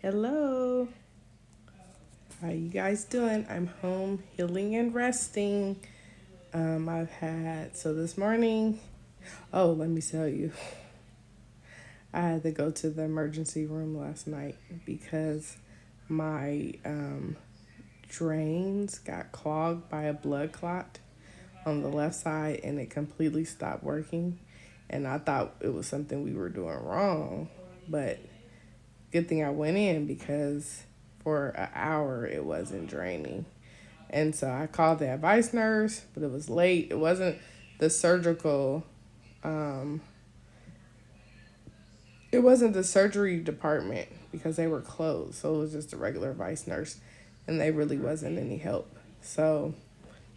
Hello. How you guys doing? I'm home healing and resting. I've had so this morning, let me tell you. I had to go to the emergency room last night because my drains got clogged by a blood clot on the left side and it completely stopped working. And I thought it was something we were doing wrong, but good thing I went in because for an hour it wasn't draining. And so I called the advice nurse, but it was late. It wasn't the surgical, um, it wasn't the surgery department because they were closed. So it was just a regular advice nurse and they really wasn't any help. So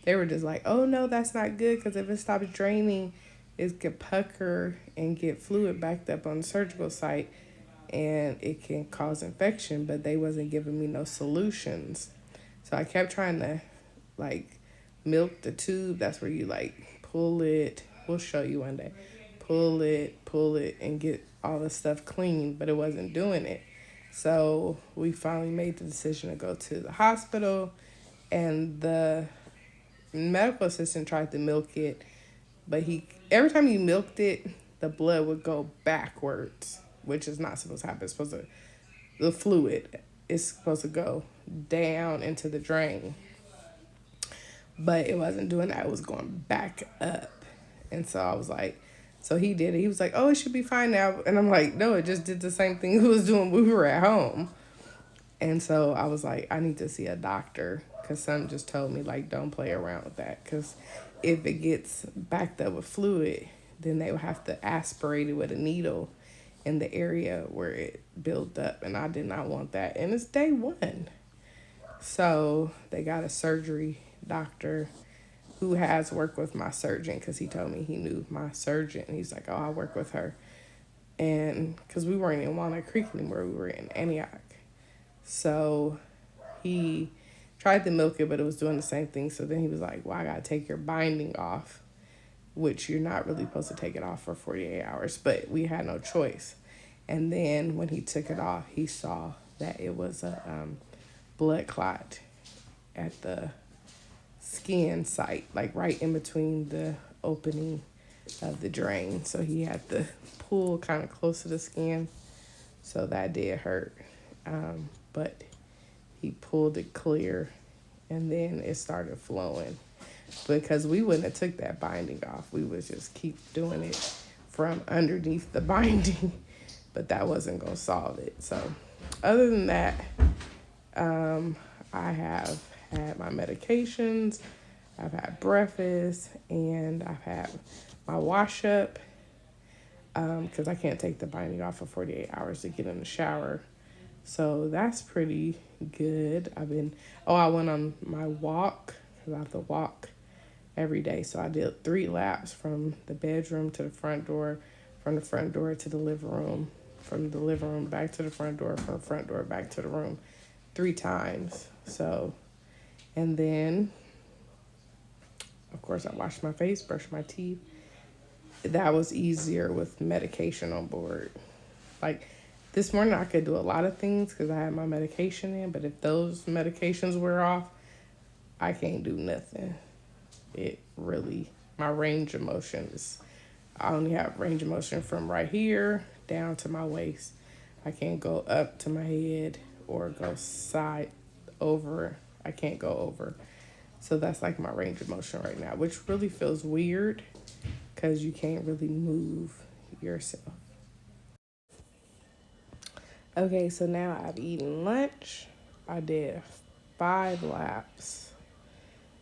they were just like, oh no, that's not good because if it stops draining, it could pucker and get fluid backed up on the surgical site and it can cause infection, but they wasn't giving me no solutions. So I kept trying to like milk the tube. That's where you like pull it. We'll show you one day. Pull it, and get all the stuff clean, but it wasn't doing it. So we finally made the decision to go to the hospital, and the medical assistant tried to milk it, but he every time you milked it, the blood would go backwards, which is not supposed to happen. It's supposed to the fluid is supposed to go down into the drain, but it wasn't doing that. It was going back up, and so I was like, so he did it. He was like, "Oh, it should be fine now," and I'm like, "No, it just did the same thing it was doing when we were at home." And so I was like, I need to see a doctor because something just told me, like, don't play around with that. Because if it gets backed up with fluid, then they would have to aspirate it with a needle in the area where it built up. And I did not want that. And it's day one. So they got a surgery doctor who has worked with my surgeon because he told me he knew my surgeon. He's like, oh, I work with her. And because we weren't in Walnut Creek anymore, we were in Antioch. So he tried to milk it, but it was doing the same thing. So then he was like, well, I got to take your binding off, which you're not really supposed to take it off for 48 hours. But we had no choice. And then when he took it off, he saw that it was a blood clot at the skin site, like right in between the opening of the drain. So he had to pull kind of close to the skin. So that did hurt. But he pulled it clear and then it started flowing because we wouldn't have took that binding off. We would just keep doing it from underneath the binding, but that wasn't going to solve it. So other than that, I have had my medications, I've had breakfast, and I've had my wash up because I can't take the binding off for 48 hours to get in the shower. So that's pretty good. I went on my walk because I have to walk every day. So I did 3 laps from the bedroom to the front door, from the front door to the living room, from the living room back to the front door, from the front door back to the room 3 times. So, and then, of course, I washed my face, brushed my teeth. That was easier with medication on board. Like, this morning I could do a lot of things because I had my medication in, but if those medications were off, I can't do nothing. My range of motion I only have range of motion from right here down to my waist. I can't go up to my head or go side over. I can't go over. So that's like my range of motion right now, which really feels weird because you can't really move yourself. Okay, so now I've eaten lunch. I did 5 laps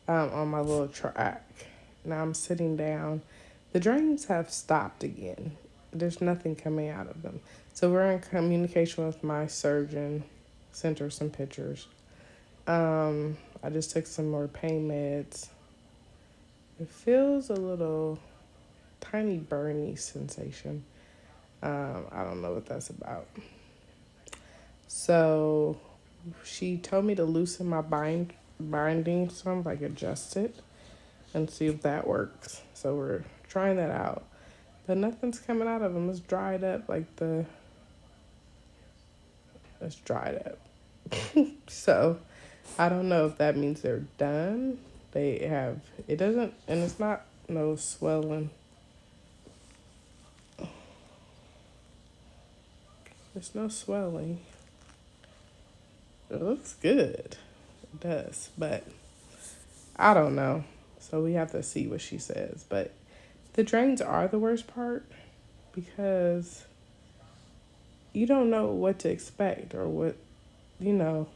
on my little track. Now I'm sitting down. The drains have stopped again. There's nothing coming out of them. So we're in communication with my surgeon. Sent her some pictures. I just took some more pain meds. It feels a little tiny burny sensation. I don't know what that's about. So she told me to loosen my binding some, like adjust it and see if that works. So we're trying that out. But nothing's coming out of them. It's dried up like it's dried up. So I don't know if that means they're done. They have, it doesn't, and it's not no swelling. There's no swelling. It looks good. It does, but I don't know. So we have to see what she says. But the drains are the worst part because you don't know what to expect or what, you know.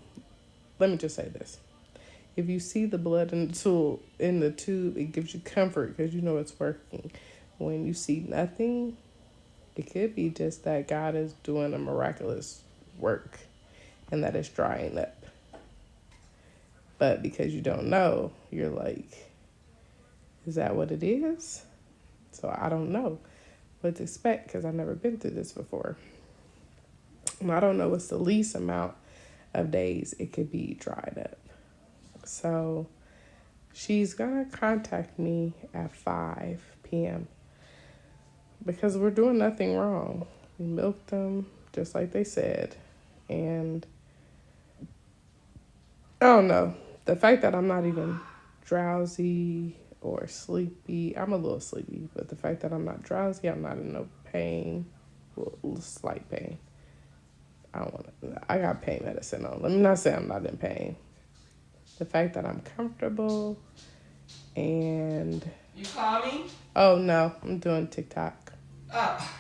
Let me just say this. If you see the blood in the tube, it gives you comfort because you know it's working. When you see nothing, it could be just that God is doing a miraculous work and that it's drying up. But because you don't know, you're like, is that what it is? So I don't know what to expect because I've never been through this before. And I don't know what's the least amount of days it could be dried up. So she's going to contact me at 5 p.m. because we're doing nothing wrong. We milked them just like they said. And I don't know. The fact that I'm not even drowsy or sleepy, I'm a little sleepy, but the fact that I'm not drowsy, I'm not in no pain, well, slight pain. I got pain medicine on. Let me not say I'm not in pain. The fact that I'm comfortable and... You call me? Oh, no. I'm doing TikTok. Oh.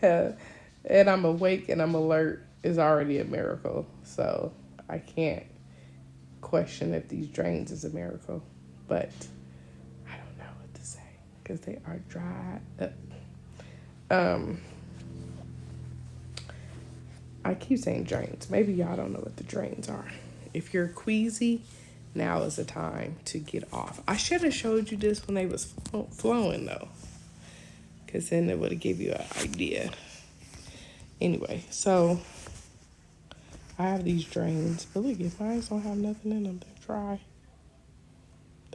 And I'm awake and I'm alert is already a miracle. So I can't question if these drains is a miracle. But I don't know what to say because they are dried up. I keep saying drains. Maybe y'all don't know what the drains are. If you're queasy, now is the time to get off. I should have showed you this when they was flowing though, because then it would have give you an idea. Anyway, so I have these drains, but look, if mine don't have nothing in them, they're dry.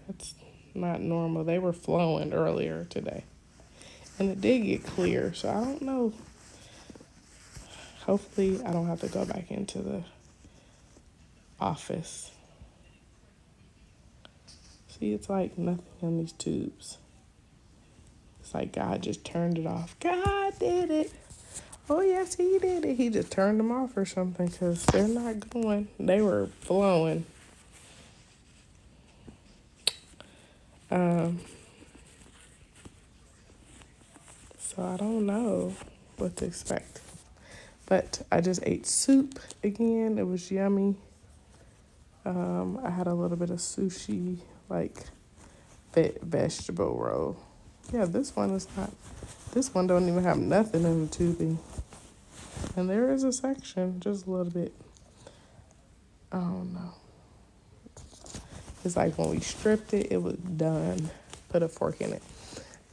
That's not normal. They were flowing earlier today, and it did get clear, so I don't know. Hopefully, I don't have to go back into the office. See, it's like nothing in these tubes. It's like God just turned it off. God did it. Oh, yes, he did it. He just turned them off or something because they're not going. They were flowing. So I don't know what to expect. But I just ate soup again. It was yummy. I had a little bit of sushi, like vegetable roll. Yeah, this one is not. This one don't even have nothing in the tubing. And there is a section, just a little bit. I don't know. It's like when we stripped it, it was done. Put a fork in it.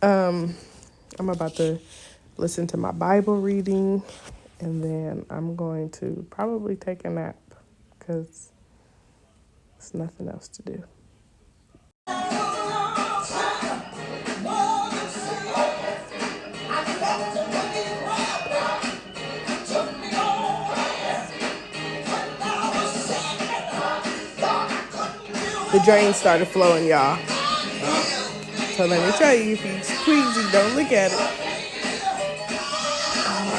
I'm about to listen to my Bible reading, and then I'm going to probably take a nap because there's nothing else to do. The drain started flowing, y'all. So let me tell you, if you squeeze, don't look at it.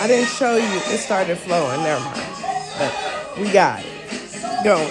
I didn't show you. It started flowing. Never mind. But we got it going.